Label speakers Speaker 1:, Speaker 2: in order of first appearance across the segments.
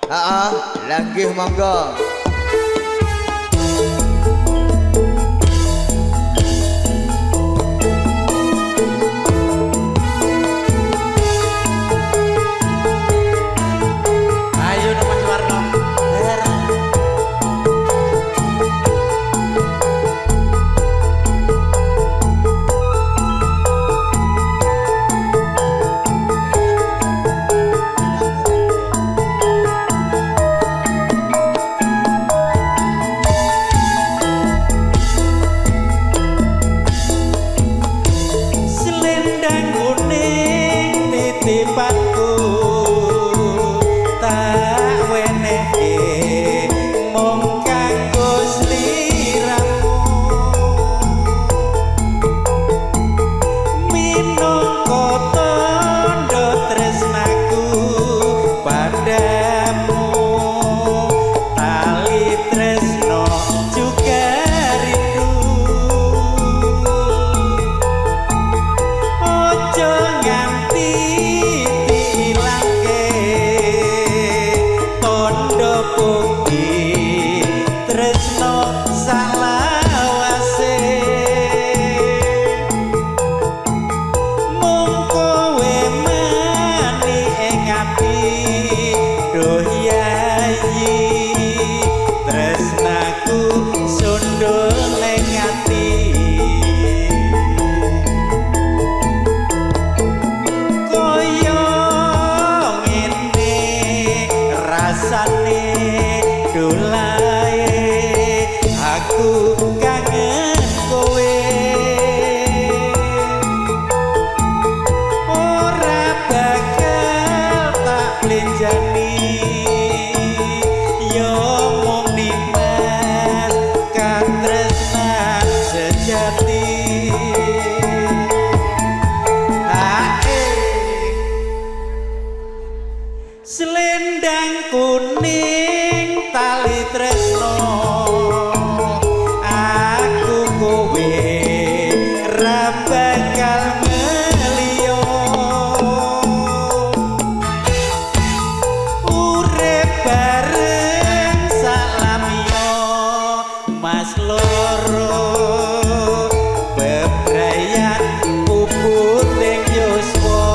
Speaker 1: Langgih monggo.
Speaker 2: Selendang kuning tali tresno aku kowe ra bakal ngeliyo urip bareng salamiyo mas loro bebrayan puput ing yuswa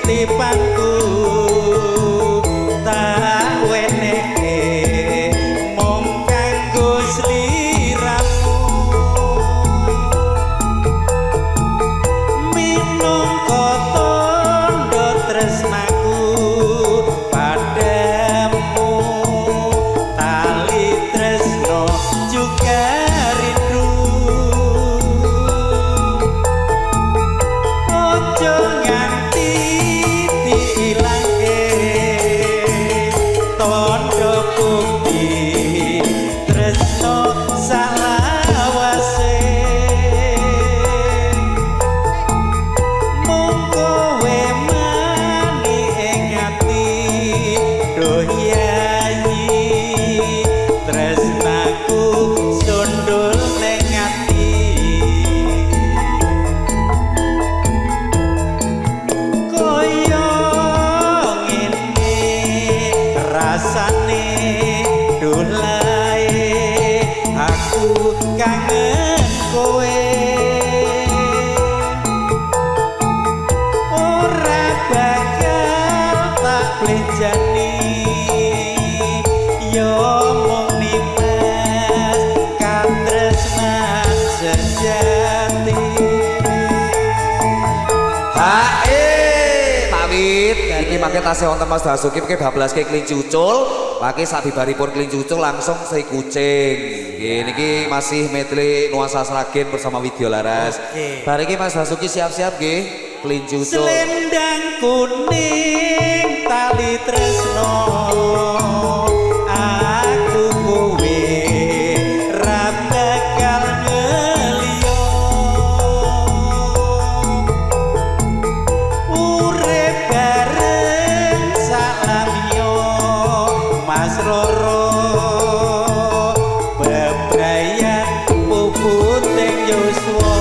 Speaker 2: titipanku tak wenehke mung kanggo sliramu minangka tandha tresnaku padamu tali tresno juga rindu ojo nganti ilangke tondo bukti tresno salawase mung kowe mani ing ati doh yayi tresnaku sundul ning ati rasane dolae aku kangen kowe ora bakal tak blenjani yo mung nimas katresnan sejati
Speaker 1: Pawit iki mangke tasih wonten Mas Basuki mengke bablaske kelinci ucul, lagi sak bibaripun kelinci ucul langsung sei kucing. Nggih niki masih medley nuansa Sragen bersama Widya Laras. Bar iki Mas Basuki siap-siap nggih kelinci ucul.
Speaker 2: Selendang kuning tali tresno aku kowe ra bakal ngeliyo urip bareng salamyo Mas Roro bebrayan puputing Yuswa.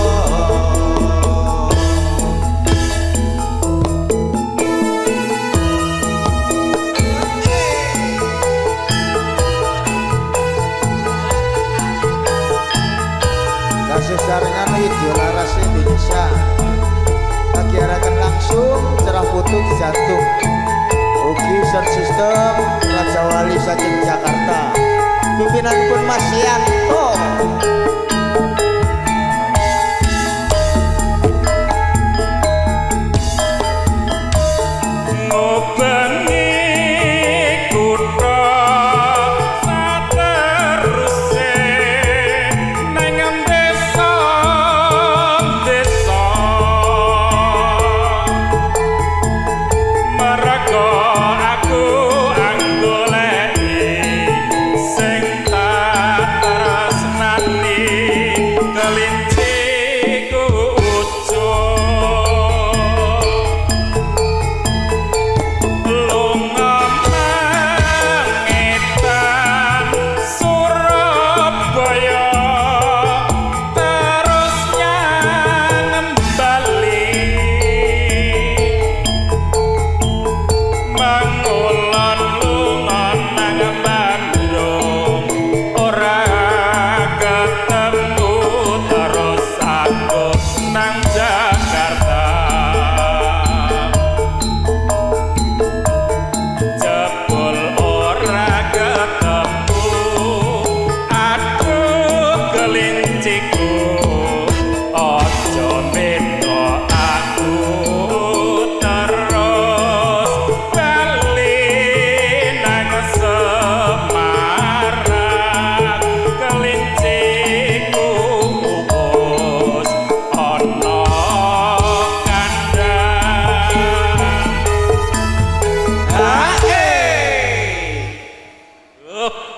Speaker 3: Saringan Widya Laras Indonesia akhirakan langsung cerah foto di jantung ugi sound system Raja Wali saking Jakarta pimpinan pun Mas Yanto.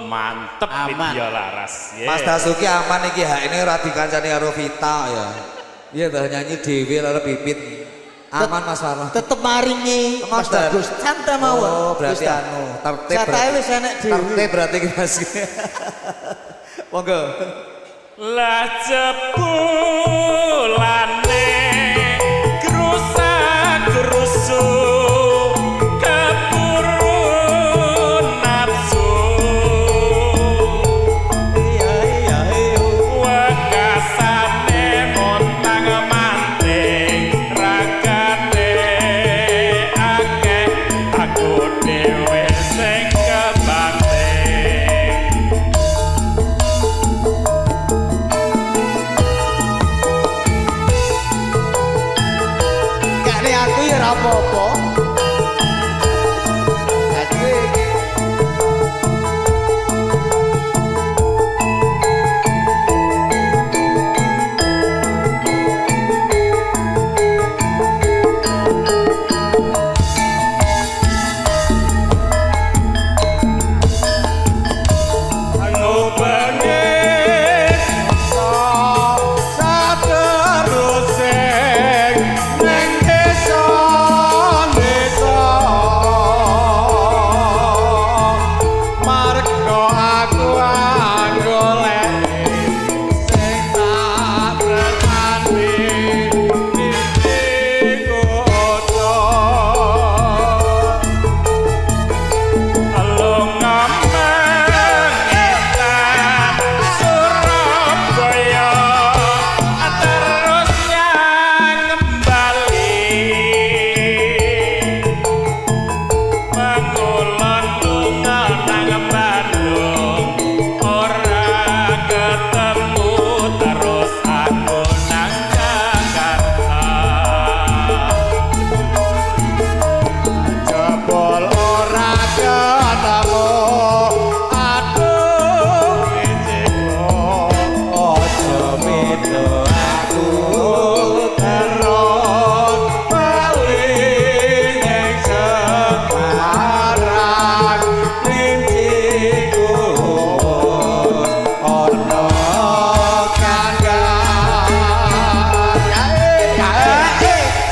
Speaker 4: Mantep Widya Laras.
Speaker 1: Mas Basuki aman iki hak ini ora dikancani karo Vita ya. Iya dah nyanyi dhewe lare bibit. Aman Mas Farah.
Speaker 3: Tetep maringi Mas Bagus santai mawon.
Speaker 1: Oh, berarti anu tertib.
Speaker 3: Jatahe wis enek dhewe.
Speaker 1: Tertib berarti iki Mas. Monggo.
Speaker 4: Lah jebulane gerusak gerusu keburu nafsu wakasane montang manting ragane akeh aku dhewe sing kebanting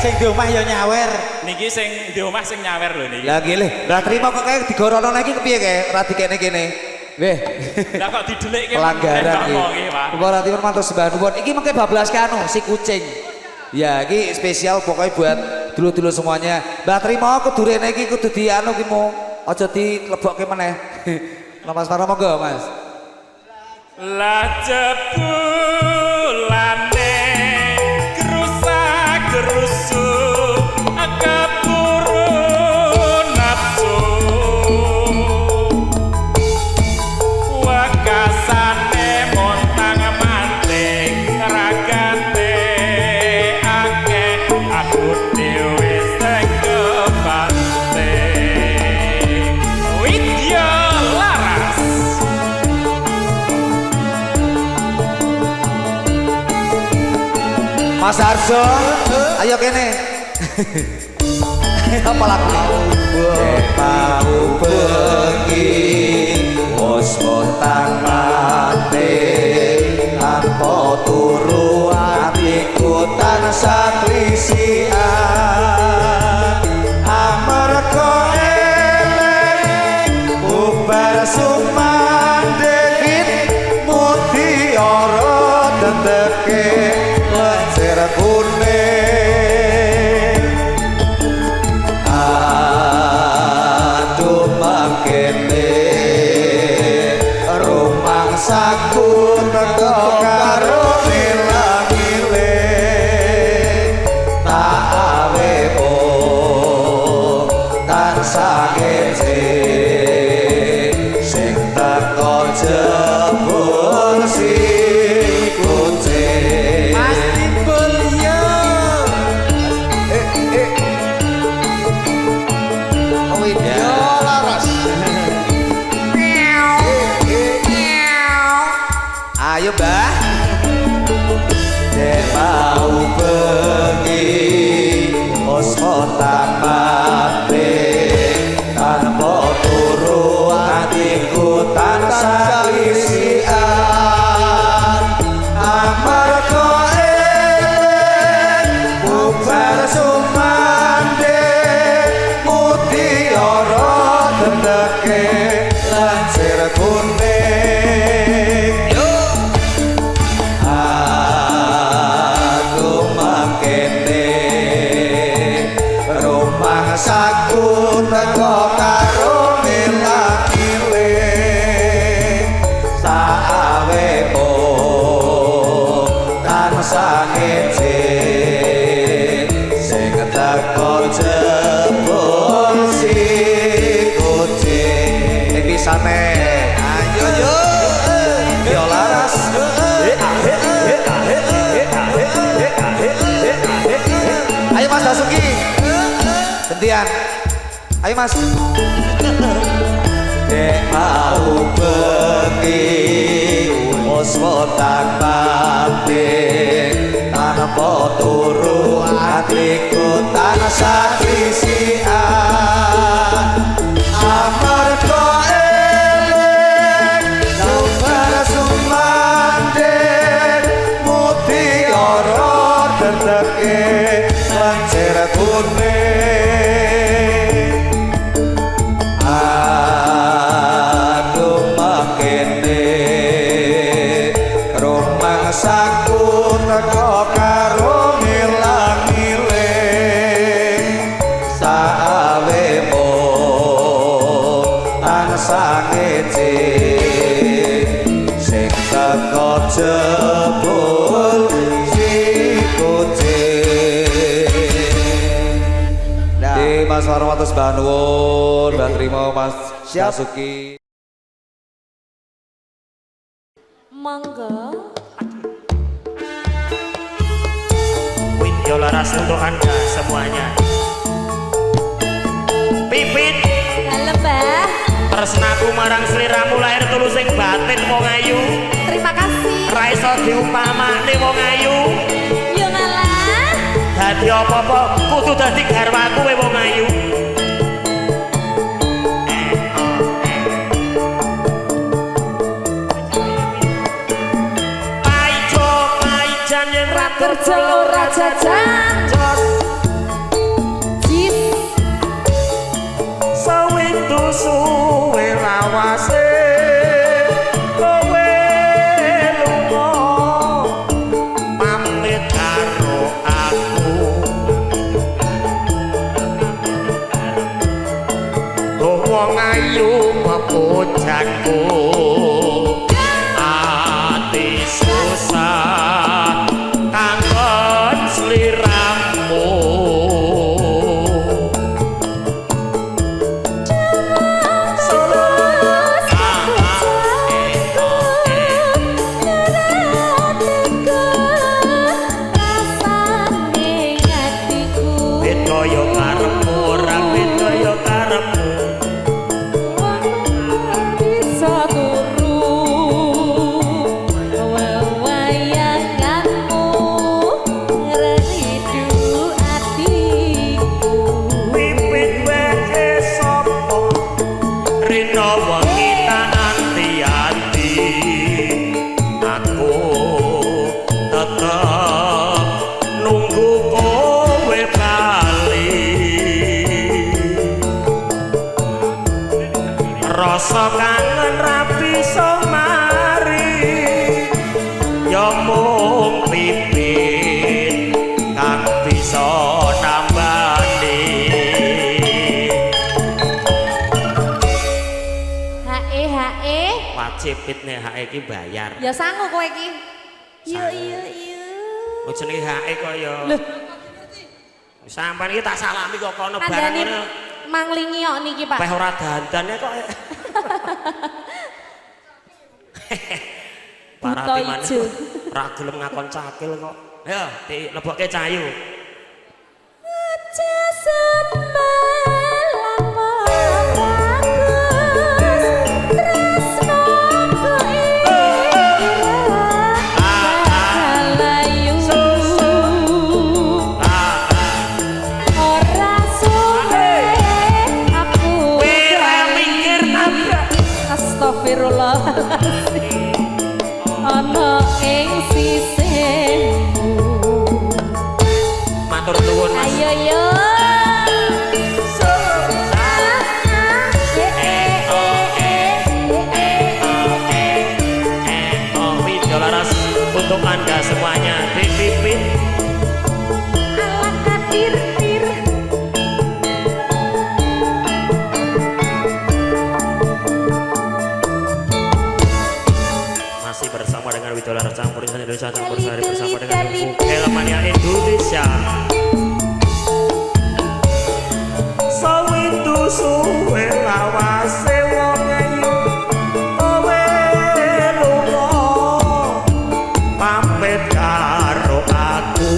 Speaker 2: sing di omah ya nyawer.
Speaker 4: Niki sing di omah sing nyawer lho niki.
Speaker 1: Lah nggih le. Lah trimo kok kayak digorono iki kepiye kae? Ora dikene-kene. Weh.
Speaker 4: Lah kok didelikke
Speaker 1: Pelanggaran
Speaker 4: nggih, Pak.
Speaker 1: Kepala Timur matur sembah nuwun. Iki mengke bablas ke anu si kucing. Ya, iki spesial pokoknya buat dulu-dulu semuanya. Mbak Trimo kudu rene iki kudu di anu ki mo. Aja dilebokke meneh. Lah Mas Farno monggo, Mas.
Speaker 4: Lah jebulane gerusa-gerusu keburu nafsu wakasane montang manting ragate akeh aku dhewe sing kebanting Widya Laras.
Speaker 1: Mas Arso, ayo kene. Apa lagu mau bengi wis montang manting tanpa turu atiku tansah klisian amarga eling bubar sumandhing mutiara teteke lencer kuning aduh makene rumangsaku teko karo nilangile tak awe tansah ngece sing teko jebul si kucing.
Speaker 2: Mas Timbul yo.
Speaker 3: Widya Laras.
Speaker 1: Ayo Mbah. Nek mau bengi osmotan mati tanpa turu atiku tansah lisian amarga eling bubar sumandhing mutiara teteke lancir kuning. Aku makene rumangsaku teko karo milangile saawe tansah ngece sing teko jebul si kucing. Iki sane ayo yo yo Laras. Ayo Mas Basuki. Gantian. Ayo Mas. Nek mau bengi wis motan mati tanpa turu atiku tansah klisian amarga eling bubar sumandhing mutiara teteke lancir kuning. Aduh makene rumangsaku teko karo ngilang-ngiling saawe tansah ngece sing teko jebul si kucing. Di Mas Warmatus Mbah nuwun, Mbah Trimo, Mas
Speaker 3: Siap.
Speaker 1: Basuki.
Speaker 5: Monggo.
Speaker 6: Widya Laras untuk Anda semuanya. Pipit
Speaker 5: Dalem, Mbah.
Speaker 6: tresnaku marang sliramu lahir tulus ing batin wong ayu.
Speaker 5: Terima kasih.
Speaker 6: Ra iso diumpamakne wong ayu.
Speaker 5: Yo ngalah.
Speaker 6: Dadi apa-apa kudu dadi garwaku we wong ayu. Paijo paijan yen ra
Speaker 5: Kerja ora jajan.
Speaker 6: jos suwe lawase kowe lunga pamit karo aku wong ayu pepujanku ati susah kangen sliramu rasa kangen rapi somari ya mung pipit kang bisa nambani wajib pitne hae iki bayar
Speaker 5: Ya sangu kowe iki. Yo.
Speaker 6: oh jenenge hae kaya lho sampean iki tak salami kok kono barang
Speaker 5: Kandhane
Speaker 6: ngene
Speaker 5: manglingi kok niki, Pak.
Speaker 6: peh ora dandane kok
Speaker 5: Buta ijo.
Speaker 6: ora gelem ngakon cakil kok. Ayo, dilebokke cahayu.
Speaker 5: Aja semalam bagus tresnoku alayu ora suwe aku
Speaker 6: Ora mikir tabrak.
Speaker 5: Astagfirullahaladzim ana ing sisihmu
Speaker 6: Matur nuwun Mas.
Speaker 5: ayo yo
Speaker 6: Video laras untuk Anda semuanya dipipin
Speaker 5: ala kadir dir
Speaker 6: masih bersama dengan Video Laras Campur Indonesia Campur Sari bersama dengan Helmania Indonesia. Sawitu suwe lawase wong ayu kowe lunga pamit karo aku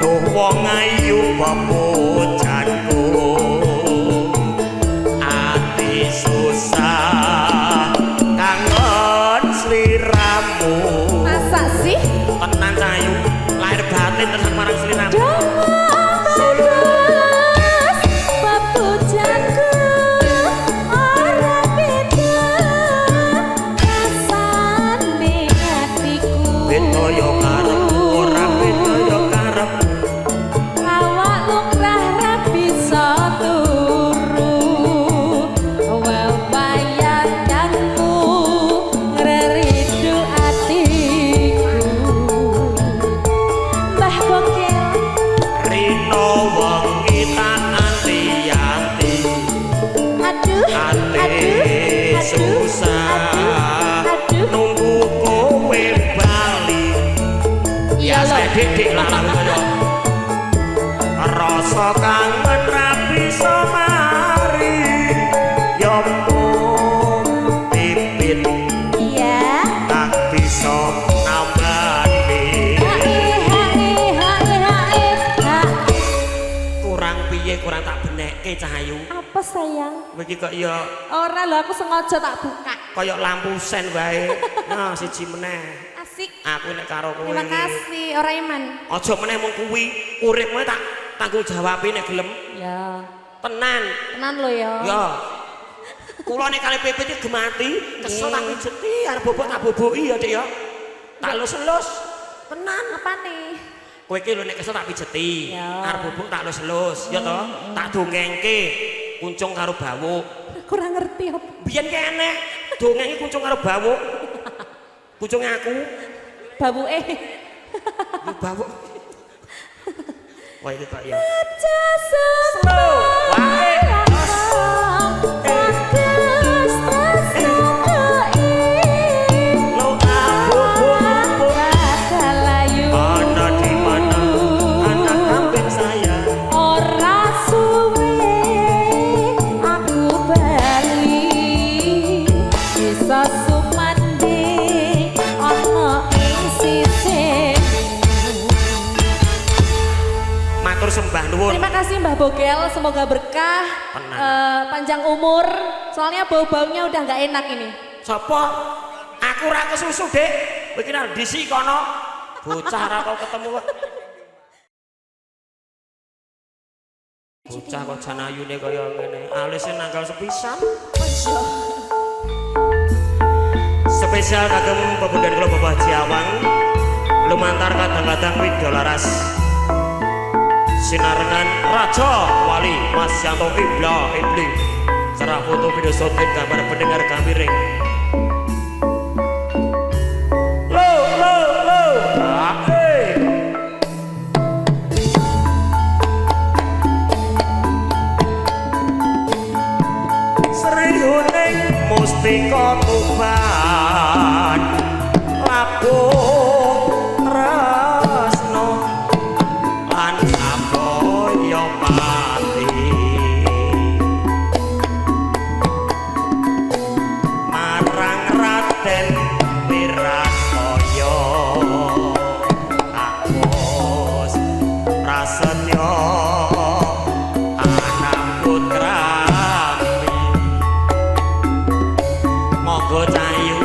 Speaker 6: duh wong ayu pepujanku ati susah kangen sliramu
Speaker 5: masa sih
Speaker 6: tenan cahayu lahir batin tenan marang sliramu
Speaker 5: bagus pepujanku ora beda rasane hatiku
Speaker 6: beda yo karepmu ora beda yo karepmu
Speaker 5: awak lumrah ra bisa turu wewayanganmu ngeridu atiku Mbah Bokil
Speaker 6: Rino wengi tak anti-anti
Speaker 5: aduh
Speaker 6: ati susah nunggu kowe bali ya saya didik lah kaya rasa kangen ra bisa mari ya mung pipit
Speaker 5: iya
Speaker 6: tak bisa nambani kurang piye kurang tak benekke cahayu
Speaker 5: apa sayang
Speaker 6: kowe iki kok ya
Speaker 5: ora lho aku sengaja tak buka
Speaker 6: kaya lampu sen wae nah siji meneh
Speaker 5: asik
Speaker 6: aku nek karo kowe
Speaker 5: terima kasih ora iman
Speaker 6: aja meneh mung kuwi uripmu tak tanggung jawab nek gelem
Speaker 5: ya
Speaker 6: tenan
Speaker 5: tenan lo ya
Speaker 6: ya kula nek kali pipit iki gemati kesel tak pijeti arep bobok tak boboki ya Dik ya tak lus-lus tenan
Speaker 5: apa nih
Speaker 6: Kowe iki lho nek kesel tak pijeti.
Speaker 5: Ya.
Speaker 6: Arep bubuk tak lus-lus, ya toh? Tak dongengke kuncung karo bawuk.
Speaker 5: Kurang ngerti apa.
Speaker 6: Biyen ki enek dongenge kuncung karo bawuk. Kuncunge aku,
Speaker 5: Babuke.
Speaker 6: yo bawuk. Wah iki kok ya.
Speaker 5: Slow.
Speaker 6: Wae. Lo abuk-abuk. Ana di mana anak kambing saya.
Speaker 5: Ora suwe aku bali bisa sumande ana ing sisih.
Speaker 6: Matur sembah nuwun.
Speaker 5: Terima kasih Mbah Bogel, semoga berkah, panjang umur. Soalnya bau-baunya udah nggak enak ini.
Speaker 6: Sapa? Aku ra kesusu, Dik. Kowe iki nang disi kono. Bocah ra tau ketemu kok. Bocah kok jan ayune kaya ngene. Alisé nanggal sepisan. Spesial kagem pebudhan kula Bapak Jiawang. Lumantar kadang-kadang Widya Laras. Sinarengan Raja Wali Mas Yanto Ibla Ibli. Cara foto video syuting gambar pendengar gamiring. Lo. Sri Huning Mustika Tuban Labuh Resno lan Saboya Pati marang Raden Wiratoya Agus Prasetyo anak putrami monggo cayu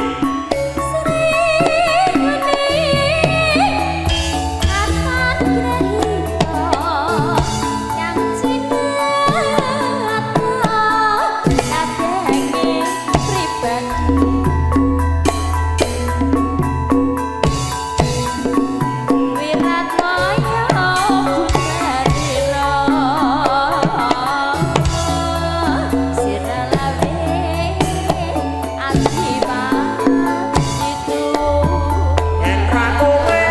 Speaker 6: yen ra kowe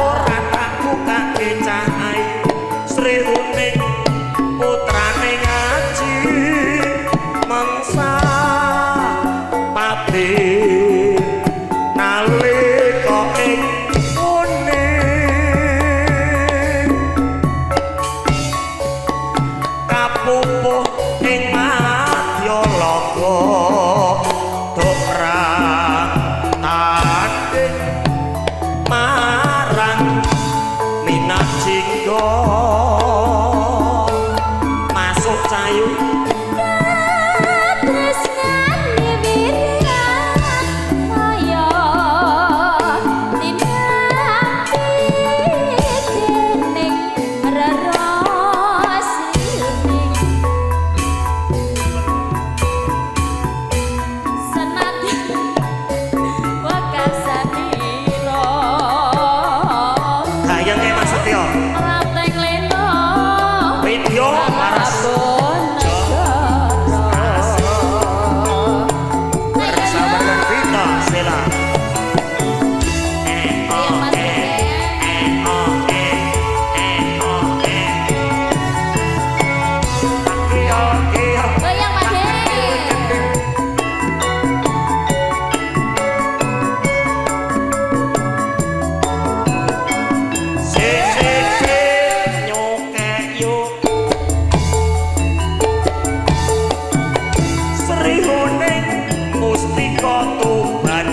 Speaker 6: ora tak bukake cahai Sri Huning putrane ngaji mangsa pati nalika ing kuning kapupuh ing madya laga dobrang tanding marang minat jingga masuk cayu gayeng e Mas Setyo Widya Laras bersama dengan Vita Sela Sri Huning Mustika Tuban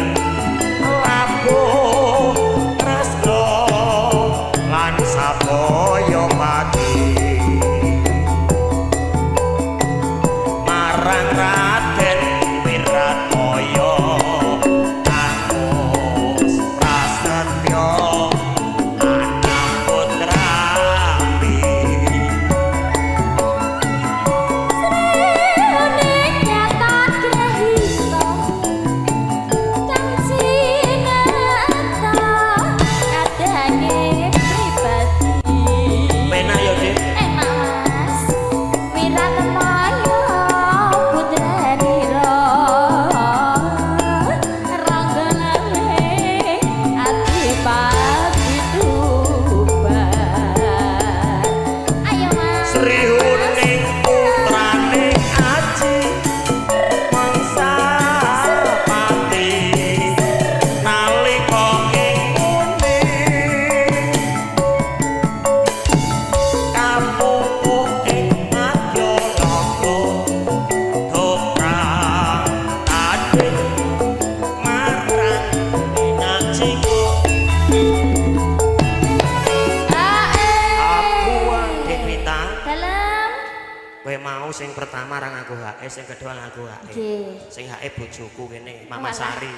Speaker 6: sing pertama ra nganggo HE, sing kedua nganggo HE.
Speaker 5: Nggih.
Speaker 6: Sing HE bojoku kene, Mama
Speaker 7: Walah.
Speaker 6: Sari.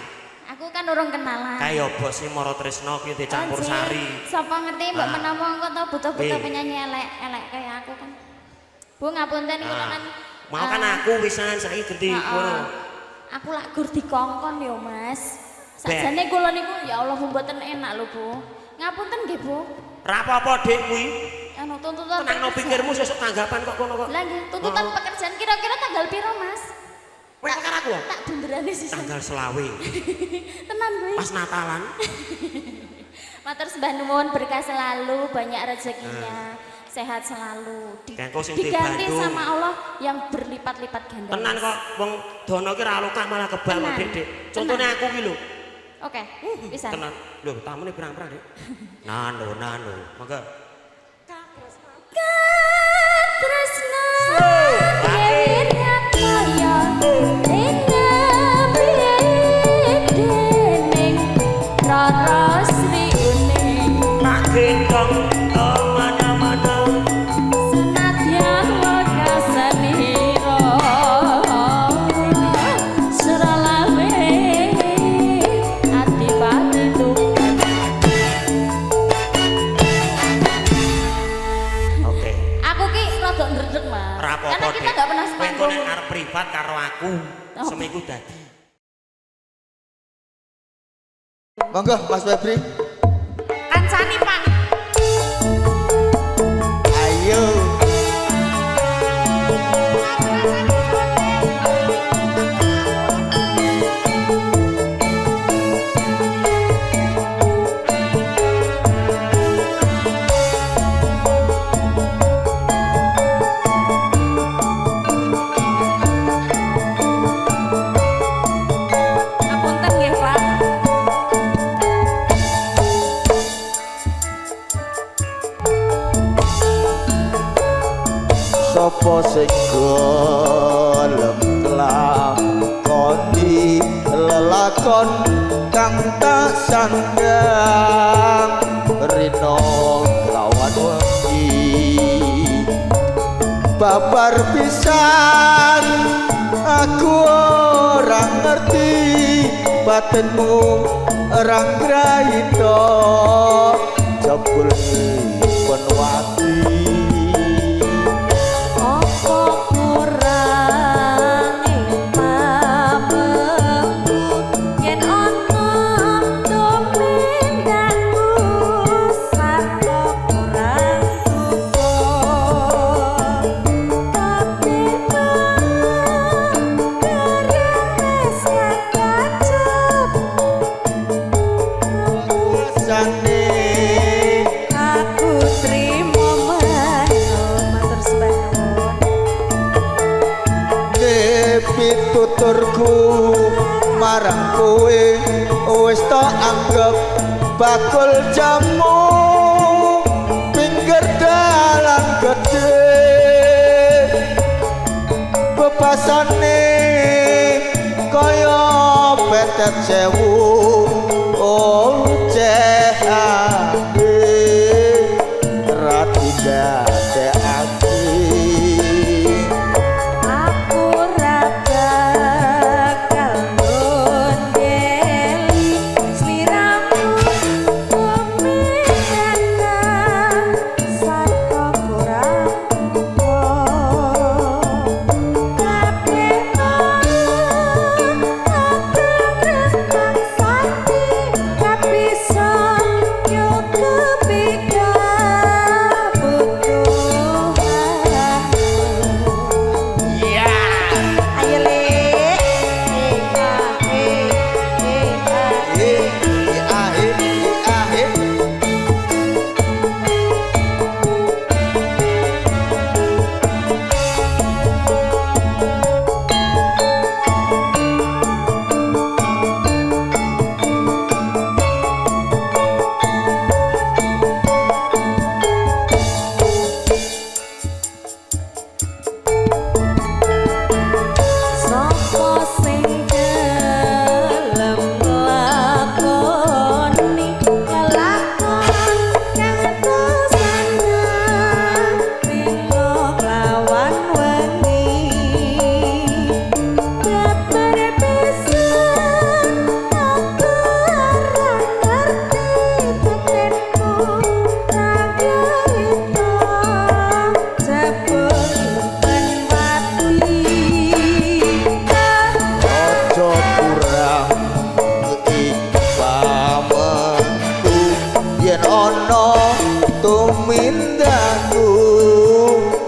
Speaker 7: Aku kan urung kenalan.
Speaker 6: Kaya bos e Mara Tresna ki dicampur
Speaker 7: Anjir,
Speaker 6: sari.
Speaker 7: Sapa ngerti mbok
Speaker 6: Ah.
Speaker 7: menawa engko tau butuh-butuh
Speaker 6: Ih.
Speaker 7: penyanyi elek kayak aku kan. Bu ngapunten iki
Speaker 6: Ah.
Speaker 7: kan.
Speaker 6: Mau kan aku wisan saiki genti ngono.
Speaker 7: Aku lak gur dikongkon yo, Mas. Sajane kula niku ya Allah mboten enak lho, Bu. Ngapunten nggih, Bu.
Speaker 6: Ra apa-apa Dik kuwi.
Speaker 7: Anu tuntutan.
Speaker 6: Tenangno pikirmu sesuk tanggapan kok kono kok.
Speaker 7: Lah nggih, tuntutan pekerjaan kira-kira tanggal piro, Mas?
Speaker 6: Kowe kok karo aku. Ya?
Speaker 7: Tak bunderane sih.
Speaker 6: Tanggal selawe.
Speaker 7: Tenan kuwi.
Speaker 6: Pas Natalan.
Speaker 7: Matur sembah nuwun berkah selalu, banyak rezekinya, sehat selalu.
Speaker 6: Kengko sing di
Speaker 7: Diganti
Speaker 6: Bandung.
Speaker 7: sama Allah yang berlipat-lipat ganda.
Speaker 6: Tenan kok wong dono ki ra luka malah kebal kok
Speaker 7: Tenan.
Speaker 6: Dik, Dik. Contone aku ki lho.
Speaker 7: Oke, bisa.
Speaker 6: Tenan. Lho, tamune pirang-pirang, Dik. Nano. Mangga.
Speaker 7: Tresna
Speaker 6: Akhir.
Speaker 7: kaya dening Rara Sri Uning
Speaker 6: Tak gendong mana-mana.
Speaker 7: senadyan wakasanira seralawe ati-pati tukan.
Speaker 6: Oke.
Speaker 7: Aku ki rada ndredeg, Mas.
Speaker 6: Ora apa-apa,
Speaker 7: Karena kita
Speaker 6: Dik.
Speaker 7: nggak pernah
Speaker 6: Kowe
Speaker 7: sepanggung.
Speaker 6: engko nek arep privat karo aku,
Speaker 7: Oh.
Speaker 6: seminggu dadi.
Speaker 3: Monggo Mas Febri.
Speaker 7: Kancani, Pak.
Speaker 3: Ayo.
Speaker 5: Ngapunten nggih, Pak.
Speaker 3: Sopo sing gelem nglakoni lelakon kang tak sandang rino lawan wengi babar pisan aku ora ngerti batinmu orang graito jebul penwati.
Speaker 5: Apa kurang ing pamengku yen ana domendakku saka kurang tuwa tapi wis kacep
Speaker 3: Sane
Speaker 5: aku trimo manut matur sembah nuwun.
Speaker 3: pituturku marang kowe wis tak anggap bakul jamu pinggir dalan gede bebasane kaya petet sewu cehane rati dadekake.
Speaker 5: Aku ra bakal ngeli sliramu pemikiran saka kurang kabeh aku sakti kabisa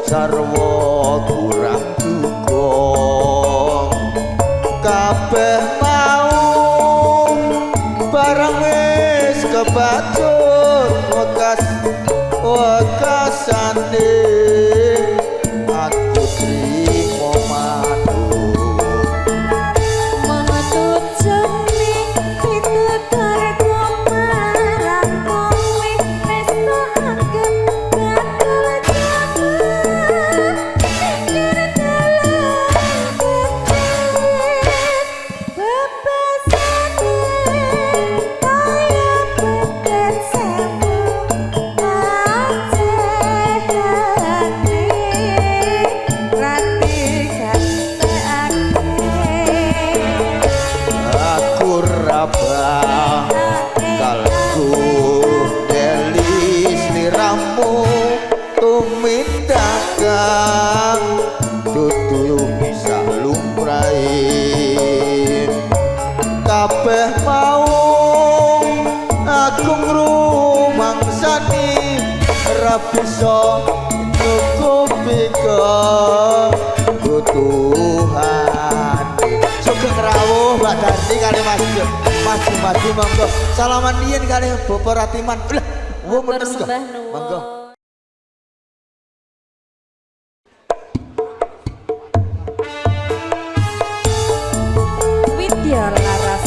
Speaker 3: sarwa kurang dukung kabeh mau barang wis kebacut wekasane aku trimo manut
Speaker 5: Mengetut jemi pitutur kumarang kowe restu anggap bakal jaman pinggir dalan bebasane kaya buket sewu
Speaker 3: aku rabah kalku delis liramu tumindakan dudu bisa lumrahin kabeh mau aku ngrumangsani ora bisa nyukupi kebutuhan sugeng rawuh Mbak Darti kali Mas Jumadi monggo salaman diyen kali Bapak Ratiman lah wo bener
Speaker 5: Bersembah
Speaker 3: monggo
Speaker 5: nuwun. Widya Laras.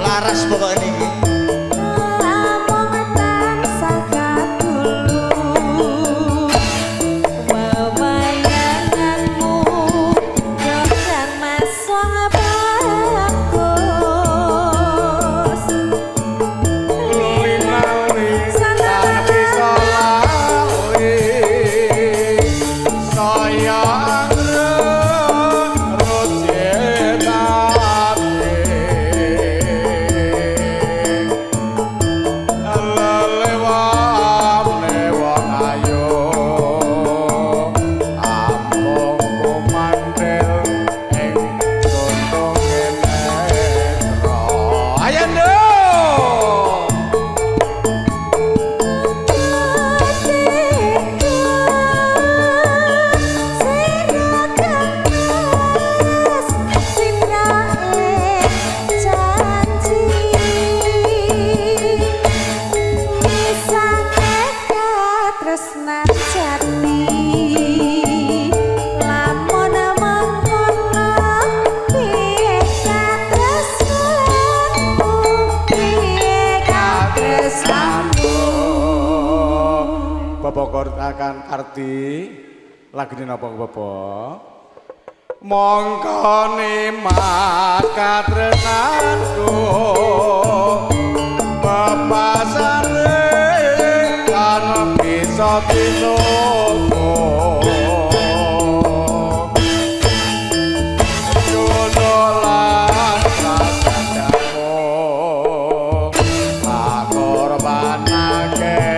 Speaker 3: laras pokoknya ini
Speaker 8: Bapak akan arti lagu ini apa Bapak? Mongkone makatrenanku bapasane kan bisa tinoko jodolan rasadamu akorbanake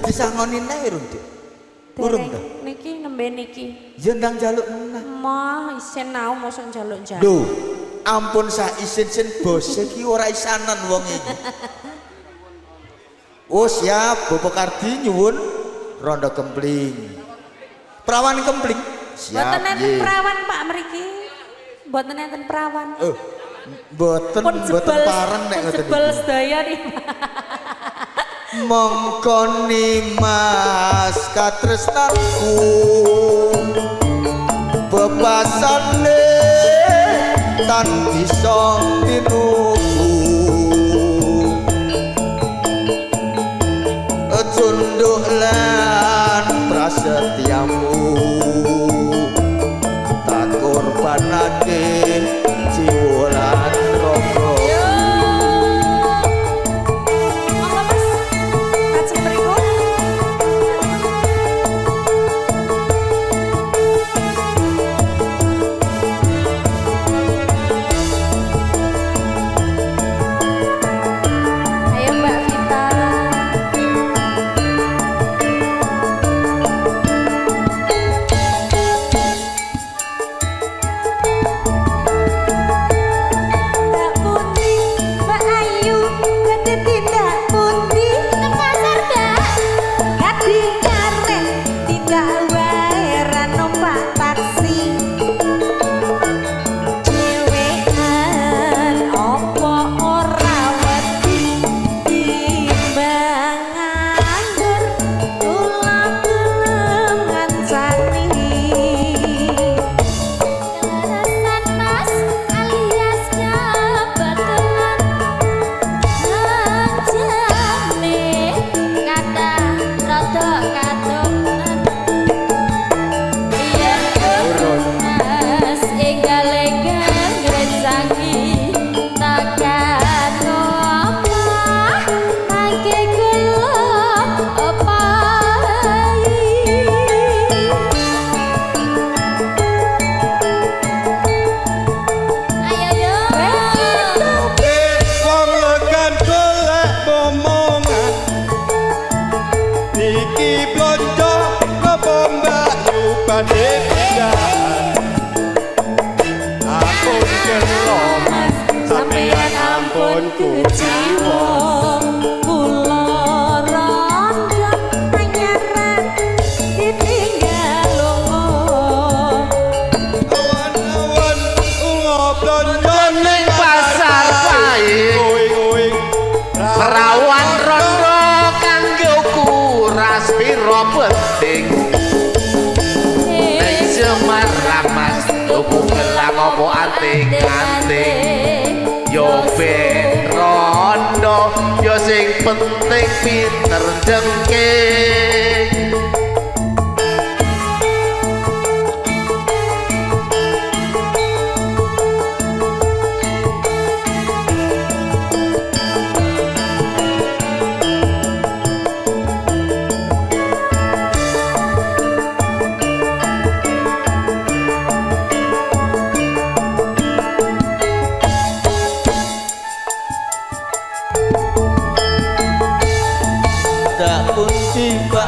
Speaker 3: Disangonin ae urung, Dik. Urung dah.
Speaker 5: Niki nembe niki.
Speaker 3: Ya ndang jaluk menah.
Speaker 5: Mah isen nau mosok njaluk-njaluk.
Speaker 3: Lho, ampun sak isin-isin bos iki ora isanan wong iki. Oh siap, Bapak Kardi nyuwun rondo kempling. Perawan kempling. Siap.
Speaker 5: Mboten enten
Speaker 3: nggih.
Speaker 5: perawan Pak mriki. Mboten enten perawan.
Speaker 3: Mboten
Speaker 5: Pun jebel
Speaker 3: pareng nek
Speaker 5: pun
Speaker 3: ngoten
Speaker 5: jebel
Speaker 3: iki.
Speaker 5: sedaya nih.
Speaker 3: Mongko Mas katresnanku bebasane tan bisa tinuku tunduk lan prasetyamu tak korbanake jiwa lan raga.
Speaker 5: Monggo Mas. Lajeng mriku. Ayo Mbak Vita. Tak pundi Mbak Ayu badhe tindak pundi nang pasar Mbak. Kadhi karek tindak wae ra numpak taksi. Dhewean opo ora wedi timbang nganggur kula gelem ngancani.
Speaker 7: Kelarasan Mas alias kebetulan Lanjane kata rada kadokan Yen Mas enggale ngrecangi takkan omah mangke kula opahi. Ayo yo.
Speaker 8: Wong lekan golek momongan Niki blonjo napa mbayu badhe pindahan Ampun kelo mas sampeyan ampun
Speaker 5: kuciwa kula rondo anyaran ditinggal lunga.
Speaker 8: Awan-awan unga blonjo
Speaker 4: Ning pasar pae perawan rondo kanggo kuras pira penting ning Semarang Mas tuku gelang apa anting-anting yo ben rondo yo sing penting pinter jengking.
Speaker 3: Tak pundi Mbak